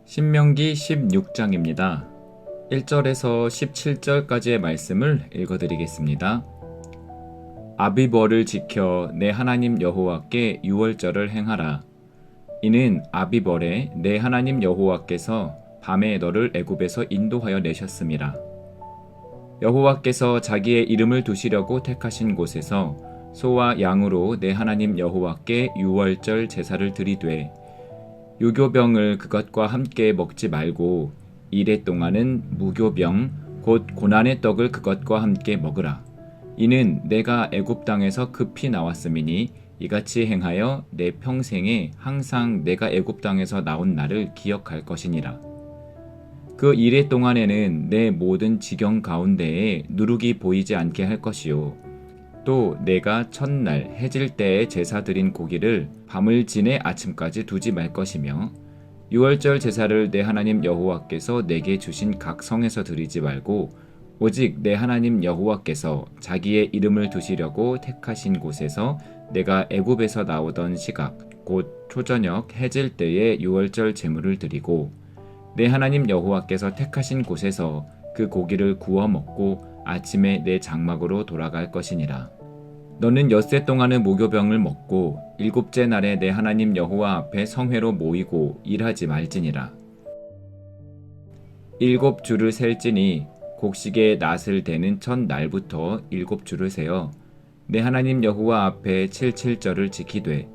신명기 16장입니다. 1절에서 17절까지의 말씀을 읽어드리겠습니다. 아비벌을 지켜 내 하나님 여호와께 유월절을 행하라. 이는 아비벌에 내 하나님 여호와께서 밤에 너를 애굽에서 인도하여 내셨음이라. 여호와께서 자기의 이름을 두시려고 택하신 곳에서 소와 양으로 내 하나님 여호와께 유월절 제사를 드리되 유교병을 그것과 함께 먹지 말고 이레 동안은 무교병 곧 고난의 떡을 그것과 함께 먹으라. 이는 내가 애굽 땅에서 급히 나왔음이니 이같이 행하여 내 평생에 항상 내가 애굽 땅에서 나온 날을 기억할 것이니라. 그 이레 동안에는 내 모든 지경 가운데에 누룩이 보이지 않게 할 것이요 또 내가 첫날 해질 때에 제사 드린 고기를 밤을 지내 아침까지 두지 말 것이며 유월절 제사를 내 하나님 여호와께서 내게 주신 각 성에서 드리지 말고 오직 내 하나님 여호와께서 자기의 이름을 두시려고 택하신 곳에서 내가 애굽에서 나오던 시각 곧 초저녁 해질 때에 유월절 제물을 드리고 내 하나님 여호와께서 택하신 곳에서 그 고기를 구워 먹고 아침에 내 장막으로 돌아갈 것이니라. 너는 엿새 동안은 무교병을 먹고 일곱째 날에 내 하나님 여호와 앞에 성회로 모이고 일하지 말지니라. 7주를 셀지니 곡식의 낫을 대는 첫 날부터 7주를 세어 내 하나님 여호와 앞에 77절을 지키되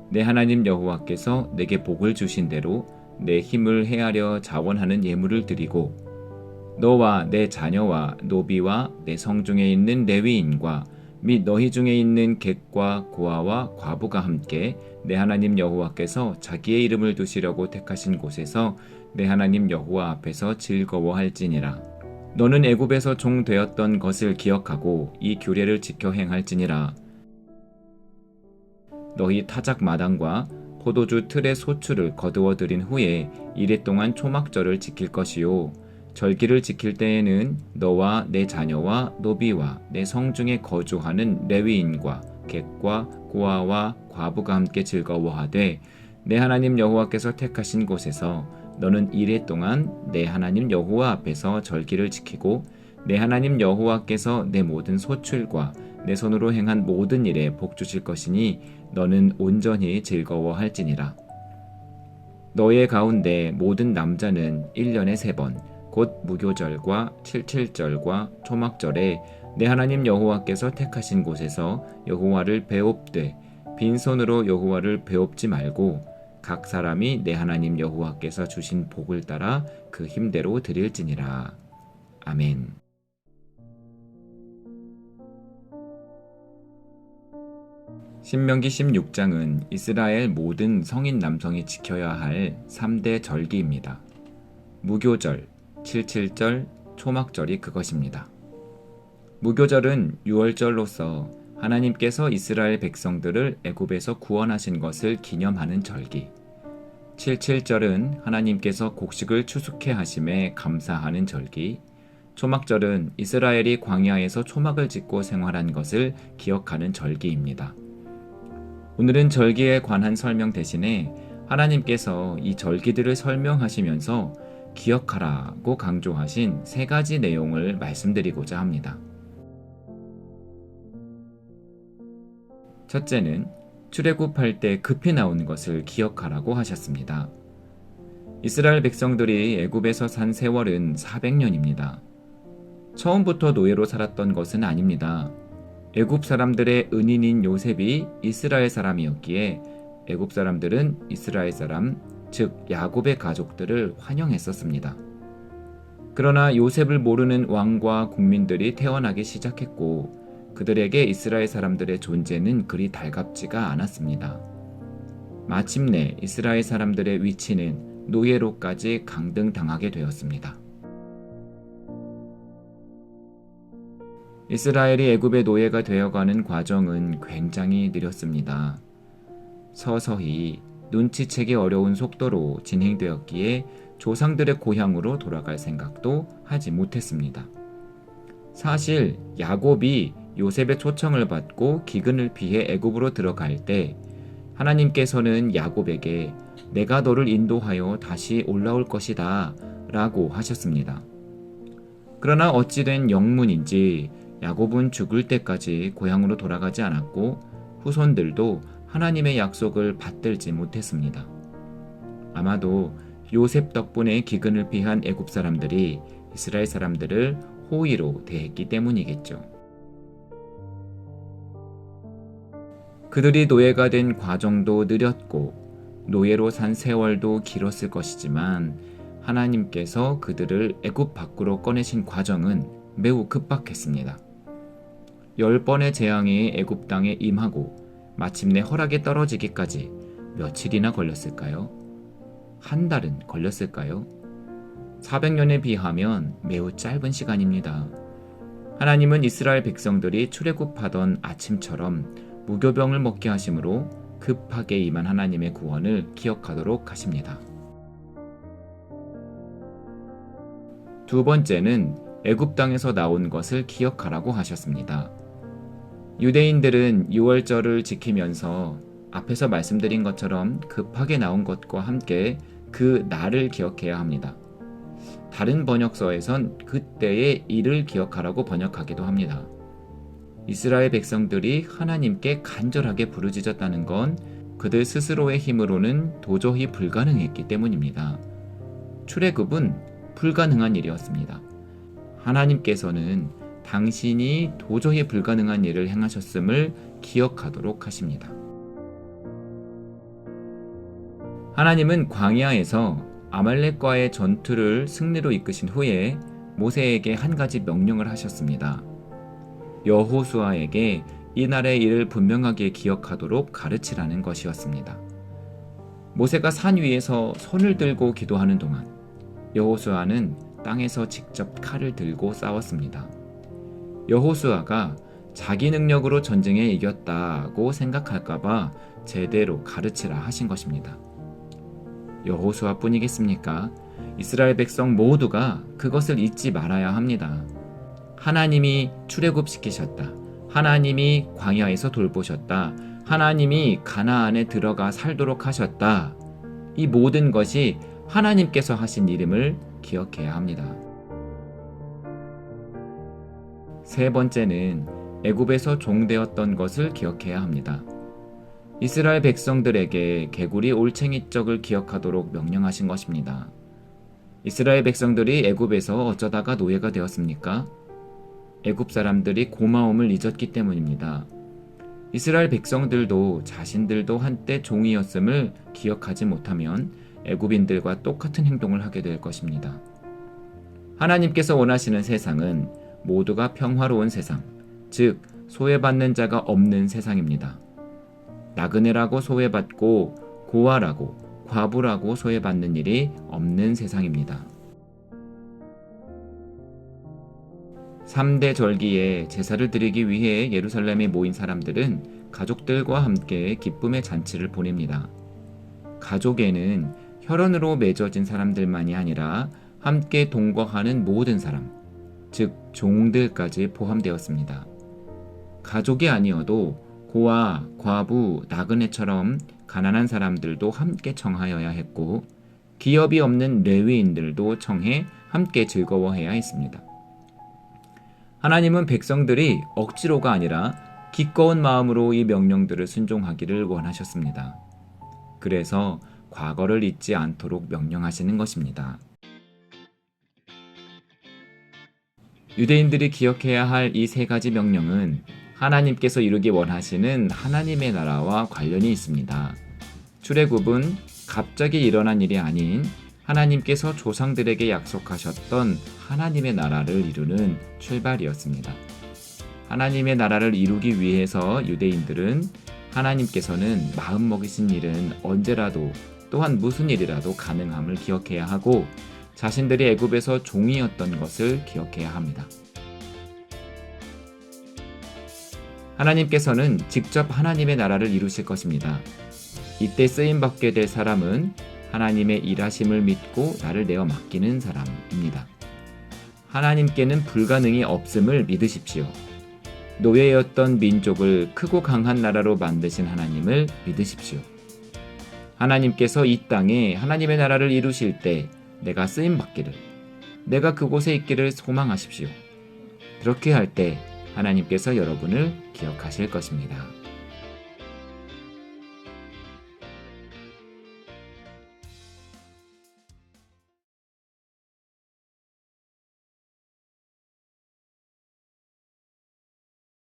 내 하나님 여호와께서 내게 복을 주신 대로 내 힘을 헤아려 자원하는 예물을 드리고 너와 내 자녀와 노비와 내 성중에 있는 레위인과 및 너희 중에 있는 객과 고아와 과부가 함께 내 하나님 여호와께서 자기의 이름을 두시려고 택하신 곳에서 내 하나님 여호와 앞에서 즐거워할지니라. 너는 애굽에서 종 되었던 것을 기억하고 이 규례를 지켜 행할지니라. 너희 타작 마당과 포도주 틀의 소출을 거두어 들인 후에 이레 동안 초막절을 지킬 것이요 절기를 지킬 때에는 너와 내 자녀와 노비와 내 성중에 거주하는 레위인과 객과 고아와 과부가 함께 즐거워하되 내 하나님 여호와께서 택하신 곳에서 너는 이레 동안 내 하나님 여호와 앞에서 절기를 지키고 내 하나님 여호와께서 내 모든 소출과 내 손으로 행한 모든 일에 복 주실 것이니 너는 온전히 즐거워할지니라. 너의 가운데 모든 남자는 1년에 3번 곧 무교절과 칠칠절과 초막절에 내 하나님 여호와께서 택하신 곳에서 여호와를 배웁되 빈손으로 여호와를 배웁지 말고 각 사람이 내 하나님 여호와께서 주신 복을 따라 그 힘대로 드릴지니라. 아멘. 신명기 16장은 이스라엘 모든 성인 남성이 지켜야 할 3대 절기입니다. 무교절, 칠칠절, 초막절이 그것입니다. 무교절은 유월절로서 하나님께서 이스라엘 백성들을 애굽에서 구원하신 것을 기념하는 절기. 칠칠절은 하나님께서 곡식을 추수케 하심에 감사하는 절기. 초막절은 이스라엘이 광야에서 초막을 짓고 생활한 것을 기억하는 절기입니다. 오늘은 절기에 관한 설명 대신에 하나님께서 이 절기들을 설명하시면서 기억하라고 강조하신 3가지 내용을 말씀드리고자 합니다. 첫째는 출애굽할 때 급히 나온 것을 기억하라고 하셨습니다. 이스라엘 백성들이 애굽에서 산 세월은 400년입니다. 처음부터 노예로 살았던 것은 아닙니다. 애굽 사람들의 은인인 요셉이 이스라엘 사람이었기에 애굽 사람들은 이스라엘 사람, 즉 야곱의 가족들을 환영했었습니다. 그러나 요셉을 모르는 왕과 국민들이 태어나기 시작했고 그들에게 이스라엘 사람들의 존재는 그리 달갑지가 않았습니다. 마침내 이스라엘 사람들의 위치는 노예로까지 강등당하게 되었습니다. 이스라엘이 애굽의 노예가 되어가는 과정은 굉장히 느렸습니다. 서서히 눈치채기 어려운 속도로 진행되었기에 조상들의 고향으로 돌아갈 생각도 하지 못했습니다. 사실 야곱이 요셉의 초청을 받고 기근을 피해 애굽으로 들어갈 때 하나님께서는 야곱에게 내가 너를 인도하여 다시 올라올 것이다 라고 하셨습니다. 그러나 어찌된 영문인지 야곱은 죽을 때까지 고향으로 돌아가지 않았고 후손들도 하나님의 약속을 받들지 못했습니다. 아마도 요셉 덕분에 기근을 피한 애굽 사람들이 이스라엘 사람들을 호의로 대했기 때문이겠죠. 그들이 노예가 된 과정도 느렸고 노예로 산 세월도 길었을 것이지만 하나님께서 그들을 애굽 밖으로 꺼내신 과정은 매우 급박했습니다. 10번의 재앙이 애굽 땅에 임하고 마침내 허락에 떨어지기까지 며칠이나 걸렸을까요? 한 달은 걸렸을까요? 400년에 비하면 매우 짧은 시간입니다. 하나님은 이스라엘 백성들이 출애굽하던 아침처럼 무교병을 먹게 하심으로 급하게 임한 하나님의 구원을 기억하도록 하십니다. 두 번째는 애굽 땅에서 나온 것을 기억하라고 하셨습니다. 유대인들은 유월절을 지키면서 앞에서 말씀드린 것처럼 급하게 나온 것과 함께 그 날을 기억해야 합니다. 다른 번역서에선 그때의 일을 기억하라고 번역하기도 합니다. 이스라엘 백성들이 하나님께 간절하게 부르짖었다는 건 그들 스스로의 힘으로는 도저히 불가능했기 때문입니다. 출애굽은 불가능한 일이었습니다. 하나님께서는 당신이 도저히 불가능한 일을 행하셨음을 기억하도록 하십니다. 하나님은 광야에서 아말렉과의 전투를 승리로 이끄신 후에 모세에게 한 가지 명령을 하셨습니다. 여호수아에게 이날의 일을 분명하게 기억하도록 가르치라는 것이었습니다. 모세가 산 위에서 손을 들고 기도하는 동안 여호수아는 땅에서 직접 칼을 들고 싸웠습니다. 여호수아가 자기 능력으로 전쟁에 이겼다고 생각할까봐 제대로 가르치라 하신 것입니다. 여호수아뿐이겠습니까? 이스라엘 백성 모두가 그것을 잊지 말아야 합니다. 하나님이 출애굽시키셨다. 하나님이 광야에서 돌보셨다. 하나님이 가나안에 들어가 살도록 하셨다. 이 모든 것이 하나님께서 하신 일임을 기억해야 합니다. 세 번째는 애굽에서 종되었던 것을 기억해야 합니다. 이스라엘 백성들에게 개구리 올챙이적을 기억하도록 명령하신 것입니다. 이스라엘 백성들이 애굽에서 어쩌다가 노예가 되었습니까? 애굽 사람들이 고마움을 잊었기 때문입니다. 이스라엘 백성들도 자신들도 한때 종이었음을 기억하지 못하면 애굽인들과 똑같은 행동을 하게 될 것입니다. 하나님께서 원하시는 세상은 모두가 평화로운 세상, 즉 소외받는 자가 없는 세상입니다. 나그네라고 소외받고 고아라고 과부라고 소외받는 일이 없는 세상입니다. 3대 절기에 제사를 드리기 위해 예루살렘에 모인 사람들은 가족들과 함께 기쁨의 잔치를 보냅니다. 가족에는 혈연으로 맺어진 사람들만이 아니라 함께 동거하는 모든 사람, 즉 종들까지 포함되었습니다. 가족이 아니어도 고아, 과부, 나그네처럼 가난한 사람들도 함께 청하여야 했고 기업이 없는 레위인들도 청해 함께 즐거워해야 했습니다. 하나님은 백성들이 억지로가 아니라 기꺼운 마음으로 이 명령들을 순종하기를 원하셨습니다. 그래서 과거를 잊지 않도록 명령하시는 것입니다. 유대인들이 기억해야 할 이 세 가지 명령은 하나님께서 이루기 원하시는 하나님의 나라와 관련이 있습니다. 출애굽은 갑자기 일어난 일이 아닌 하나님께서 조상들에게 약속하셨던 하나님의 나라를 이루는 출발이었습니다. 하나님의 나라를 이루기 위해서 유대인들은 하나님께서는 마음먹이신 일은 언제라도 또한 무슨 일이라도 가능함을 기억해야 하고 자신들이 애굽에서 종이었던 것을 기억해야 합니다. 하나님께서는 직접 하나님의 나라를 이루실 것입니다. 이때 쓰임받게 될 사람은 하나님의 일하심을 믿고 나를 내어 맡기는 사람입니다. 하나님께는 불가능이 없음을 믿으십시오. 노예였던 민족을 크고 강한 나라로 만드신 하나님을 믿으십시오. 하나님께서 이 땅에 하나님의 나라를 이루실 때 내가 쓰임 받기를, 내가 그곳에 있기를 소망하십시오. 그렇게 할 때 하나님께서 여러분을 기억하실 것입니다.